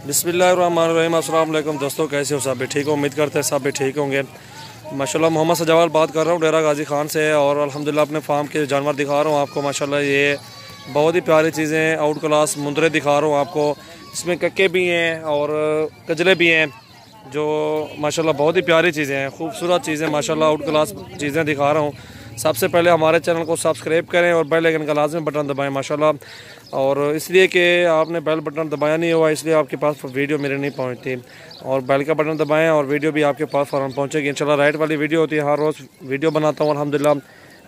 बिस्मिल्लाहिर्रहमानिर्रहीम। अस्सलाम वालेकुम दोस्तों, कैसे हो? सब भी ठीक हो? उम्मीद करते हैं सब भी ठीक होंगे। माशाल्लाह मोहम्मद सजावाल बात कर रहा हूँ डेरा गाजी खान से, और अल्हम्दुलिल्लाह अपने फार्म के जानवर दिखा रहा हूँ आपको। माशाल्लाह ये बहुत ही प्यारी चीज़ें, आउट क्लास मुंदरे दिखा रहा हूँ आपको। इसमें कक्के भी हैं और कजले भी हैं, जो माशाल्लाह बहुत ही प्यारी चीज़ें हैं, खूबसूरत चीज़ें माशाल्लाह आउट क्लास चीज़ें दिखा रहा हूँ। सबसे पहले हमारे चैनल को सब्सक्राइब करें और बेल आइकन का लाजमी बटन दबाएं माशाल्लाह। और इसलिए कि आपने बेल बटन दबाया नहीं हुआ, इसलिए आपके पास वीडियो मेरे नहीं पहुंचती। और बेल का बटन दबाएं और वीडियो भी आपके पास फ़ौरन पहुंचेगी इंशाल्लाह। राइट वाली वीडियो होती है, हर रोज़ वीडियो बनाता हूँ अल्हम्दुलिल्लाह।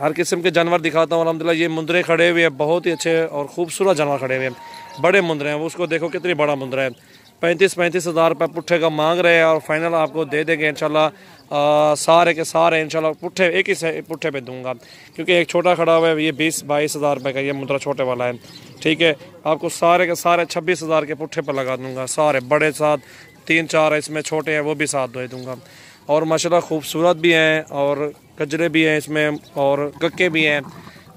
हर किस्म के जानवर दिखाता हूँ अल्हम्दुलिल्लाह। ये मुंदरे खड़े हुए हैं, बहुत ही अच्छे और खूबसूरत जानवर खड़े हुए हैं, बड़े मुंदरे हैं। उसको देखो कितनी बड़ा मुंदरा है। 35 हज़ार रुपये पुट्ठे का मांग रहे हैं और फाइनल आपको दे देंगे इंशाल्लाह। सारे के सारे इंशाल्लाह पुट्ठे एक ही से पुट्ठे पे दूंगा, क्योंकि एक छोटा खड़ा हुआ है, ये 20-22 हज़ार रुपये का ये मुंदरा छोटे वाला है। ठीक है, आपको सारे के सारे 26 हज़ार के पुट्ठे पर लगा दूंगा। सारे बड़े साथ 3-4 इसमें छोटे हैं, वो भी साथ दे दूंगा। और माशाल्लाह खूबसूरत भी हैं और कजरे भी हैं इसमें, और कक्के भी हैं।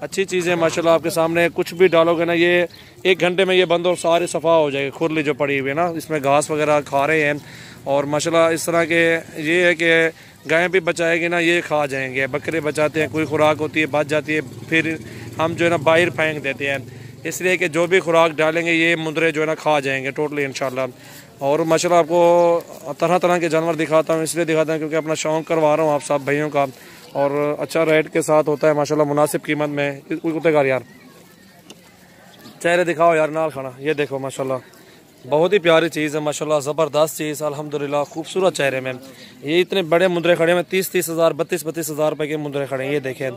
अच्छी चीज़ें माशाल्लाह आपके सामने। कुछ भी डालोगे ना, ये 1 घंटे में ये बंद और सारी सफ़ा हो जाएगी। खुरली जो पड़ी हुई है ना, इसमें घास वगैरह खा रहे हैं। और माशाल्लाह इस तरह के ये है कि गायें भी बचाएगी ना, ये खा जाएंगे। बकरे बचाते हैं, कोई खुराक होती है बच जाती है, फिर हम जो है ना बाहर फेंक देते हैं। इसलिए कि जो भी खुराक डालेंगे ये मुंदरे जो है ना खा जाएंगे टोटली इंशाल्लाह। और माशाल्लाह आपको तरह तरह के जानवर दिखाता हूँ, इसलिए दिखाता हूँ क्योंकि अपना शौक़ करवा रहा हूँ आप सब भाइयों का। और अच्छा रेट के साथ होता है माशाल्लाह, मुनासिब कीमत में। कोई कुत्ते का यार चेहरे दिखाओ यार, नाल खाना। ये देखो माशाल्लाह बहुत ही प्यारी चीज़ है माशाल्लाह, ज़बरदस्त चीज़ अल्हम्दुलिल्लाह, खूबसूरत चेहरे में। ये इतने बड़े मुंदरे खड़े हैं, 30-30 हज़ार 32-32 हज़ार रुपये के मुंदरे खड़े हैं। ये देखें,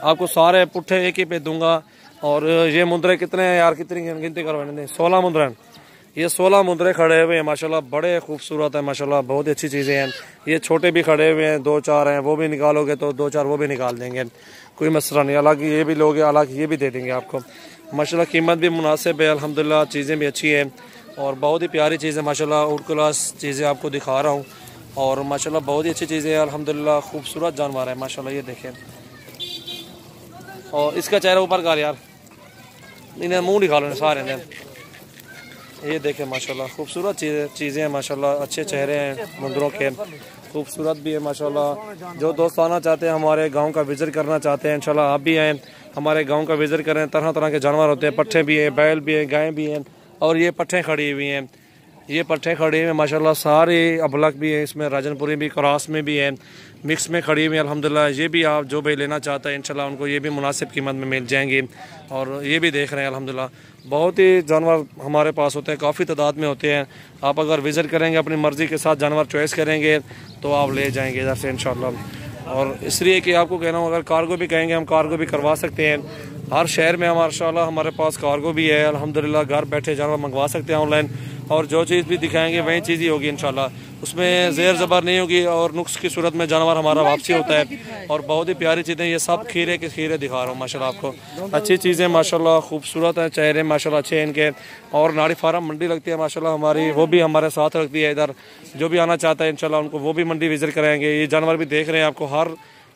आपको सारे पुट्ठे एक ही पे दूंगा। और ये मुंदरे कितने हैं यार, कितनी गिनती करवाने? 16 मुंदरे हैं। ये 16 मुंदरे खड़े हुए हैं माशाल्लाह, बड़े खूबसूरत है माशाल्लाह, बहुत ही अच्छी चीज़ें हैं। ये छोटे भी खड़े हुए हैं, 2-4 हैं, वो भी निकालोगे तो 2-4 वो भी निकाल देंगे, कोई मसला नहीं। अलग ये भी लोगे, अलग ये भी दे देंगे आपको माशाल्लाह। कीमत भी मुनासिब है अल्हम्दुलिल्लाह, चीज़ें भी अच्छी हैं और बहुत ही प्यारी चीज़ें माशाल्लाह। आउट क्लास चीज़ें आपको दिखा रहा हूँ और माशाल्लाह बहुत ही अच्छी चीज़ें हैं अल्हम्दुलिल्लाह। खूबसूरत जानवर है माशाल्लाह, ये देखें। और इसका चेहरा ऊपर कर यार, इन्हें मुँह निकालो सारे ने। ये देखें माशाल्लाह खूबसूरत चीज़ें हैं माशाल्लाह, अच्छे चेहरे हैं मुंदरों के, खूबसूरत भी है माशाल्लाह। जो दोस्त आना चाहते हैं, हमारे गांव का विज़िट करना चाहते हैं, इंशाल्लाह आप भी आएँ, हमारे गांव का विज़िट करें। तरह तरह के जानवर होते हैं, पट्ठे भी हैं, बैल भी हैं, गायें भी हैं, और ये पट्ठे खड़ी हुई हैं। ये पट्ठे खड़ी हुई हैं माशाल्लाह, सारे अबलक भी हैं इसमें, राजनपुरी भी, क्रॉस में भी हैं, मिक्स में खड़ी हुई हैं अल्हम्दुलिल्लाह। ये भी आप जो भी लेना चाहता है इंशाल्लाह उनको ये भी मुनासिब कीमत में मिल जाएंगी। और ये भी देख रहे हैं अल्हम्दुलिल्लाह, बहुत ही जानवर हमारे पास होते हैं, काफ़ी तादाद में होते हैं। आप अगर विज़िट करेंगे, अपनी मर्ज़ी के साथ जानवर चॉइस करेंगे तो आप ले जाएंगे इधर से इंशाल्लाह। और इसलिए कि आपको कहना हूँ, अगर कार्गो भी कहेंगे हम कार्गो भी करवा सकते हैं। हर शहर में माशाल्लाह हमारे पास कार्गो भी है अल्हम्दुलिल्लाह, घर बैठे जानवर मंगवा सकते हैं ऑनलाइन। और जो चीज़ भी दिखाएंगे वही चीज़ ही होगी इंशाल्लाह, उसमें ज़ेर ज़बर नहीं होगी और नुक्स की सूरत में जानवर हमारा वापसी होता है। और बहुत ही प्यारी चीज़ें, ये सब खीरे के खीरे दिखा रहा हूँ माशाल्लाह आपको। अच्छी चीज़ें माशाल्लाह, खूबसूरत हैं चेहरे माशाल्लाह, अच्छे हैं इनके। और नाड़ी फार्म मंडी लगती है माशाल्लाह हमारी, वो भी हमारे साथ रखती है इधर। जो भी आना चाहता है इंशाल्लाह उनको वो भी मंडी विज़िट कराएंगे। ये जानवर भी देख रहे हैं, आपको हर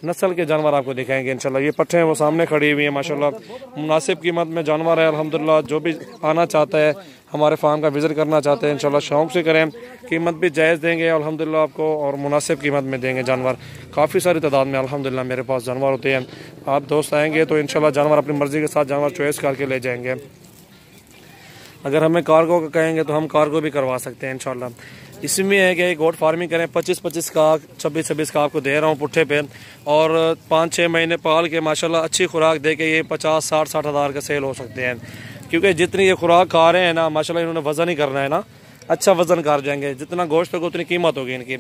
नस्ल के जानवर आपको दिखाएंगे इंशाल्लाह। ये पट्ठे हैं वो सामने खड़ी हुई हैं माशाल्लाह, मुनासिब कीमत में जानवर है अल्हम्दुलिल्लाह। जो भी आना चाहता है, हमारे फार्म का विज़िट करना चाहते हैं इंशाल्लाह शौक़ से करें, कीमत भी जायज़ देंगे अल्हम्दुलिल्लाह आपको, और मुनासिब कीमत में देंगे जानवर। काफ़ी सारी तादाद में अल्हम्दुलिल्लाह मेरे पास जानवर होते हैं। आप दोस्त आएंगे तो इंशाल्लाह जानवर अपनी मर्ज़ी के साथ जानवर चॉइस करके ले जाएंगे। अगर हमें कार्गो का कहेंगे तो हम कार्गो भी करवा सकते हैं इंशाल्लाह। इसमें है कि गोट फार्मिंग करें, 25-25 का 26-26 का आपको दे रहा हूँ पुट्ठे पे, और 5-6 महीने पाल के माशाल्लाह अच्छी खुराक दे के ये 50-60 हज़ार का सेल हो सकते हैं। क्योंकि जितनी ये खुराक खा रहे हैं ना माशाल्लाह, इन्होंने वज़न ही करना है ना, अच्छा वज़न कर जाएंगे। जितना गोश्त होगा उतनी कीमत होगी इनकी।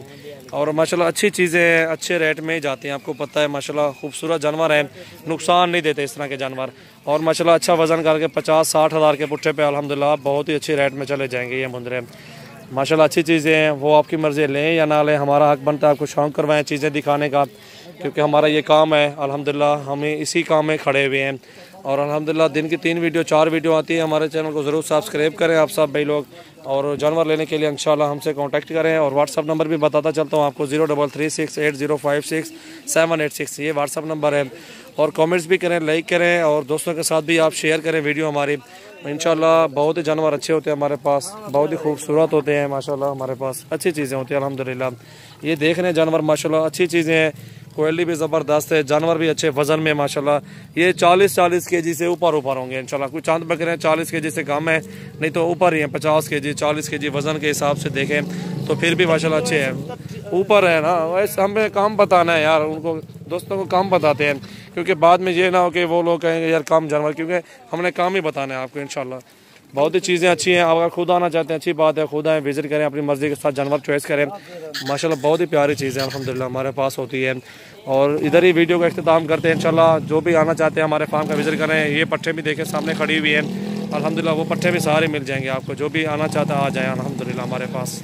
और माशाल्लाह अच्छी चीज़ें अच्छे रेट में ही जाती हैं, आपको पता है माशाल्लाह। खूबसूरत जानवर हैं, नुकसान नहीं देते इस तरह के जानवर। और माशाल्लाह अच्छा वज़न करके 50-60 हज़ार के पुट्ठे पे अल्हम्दुलिल्लाह बहुत ही अच्छी रेट में चले जाएंगे ये मुंदरे माशाल्लाह। अच्छी चीज़ें हैं, वो आपकी मर्ज़ी लें या ना लें, हमारा हक बनता है आपको शौक़ करवाएं चीज़ें दिखाने का, क्योंकि हमारा ये काम है अल्हम्दुलिल्लाह। हमें इसी काम में खड़े हुए हैं। और अल्हम्दुलिल्लाह दिन की 3 वीडियो 4 वीडियो आती है। हमारे चैनल को ज़रूर सब्सक्राइब करें आप सब भाई लोग, और जानवर लेने के लिए इंशाल्लाह हमसे कांटेक्ट करें। और व्हाट्सअप नंबर भी बताता चलता हूँ आपको, 03368056-786 ये व्हाट्सअप नंबर है। और कमेंट्स भी करें, लाइक करें, और दोस्तों के साथ भी आप शेयर करें वीडियो हमारी इंशाल्लाह बहुत ही जानवर अच्छे होते हैं हमारे पास, बहुत ही खूबसूरत होते हैं माशाल्लाह। हमारे पास अच्छी चीज़ें होती हैं अल्हम्दुलिल्लाह। ये देख रहे हैं जानवर माशाल्लाह अच्छी चीज़ें हैं, क्वालिटी भी ज़बरदस्त है, जानवर भी अच्छे वज़न में माशाल्लाह। ये 40-40 kg से ऊपर होंगे इंशाल्लाह। कुछ चांद बकरे 40 kg से कम है, नहीं तो ऊपर ही है 50 kg 40 kg वज़न के हिसाब से देखें तो फिर भी माशाल्लाह अच्छे हैं, ऊपर है ना। वैसे हमें काम बताना है यार, उनको दोस्तों को काम बताते हैं, क्योंकि बाद में ये ना हो कि वो लोग कहेंगे यार काम जानवर, क्योंकि हमने काम ही बताना है आपको इंशाल्लाह। बहुत ही चीज़ें अच्छी हैं, अगर खुद आना चाहते हैं अच्छी बात है, खुद आए विजिट करें, अपनी मर्ज़ी के साथ जानवर चॉइस करें। माशाल्लाह बहुत ही प्यारी चीज़ें अल्हम्दुलिल्लाह हमारे पास होती है। और इधर ही वीडियो का इख्तिताम करते हैं इंशाल्लाह। जो भी आना चाहते हैं हमारे फार्म का विजिट करें। ये पट्टे भी देखें सामने खड़ी हुई है अल्हम्दुलिल्लाह, वो पट्टे भी सारे मिल जाएंगे आपको। जो भी आना चाहता है आ जाए अल्हम्दुलिल्लाह हमारे पास।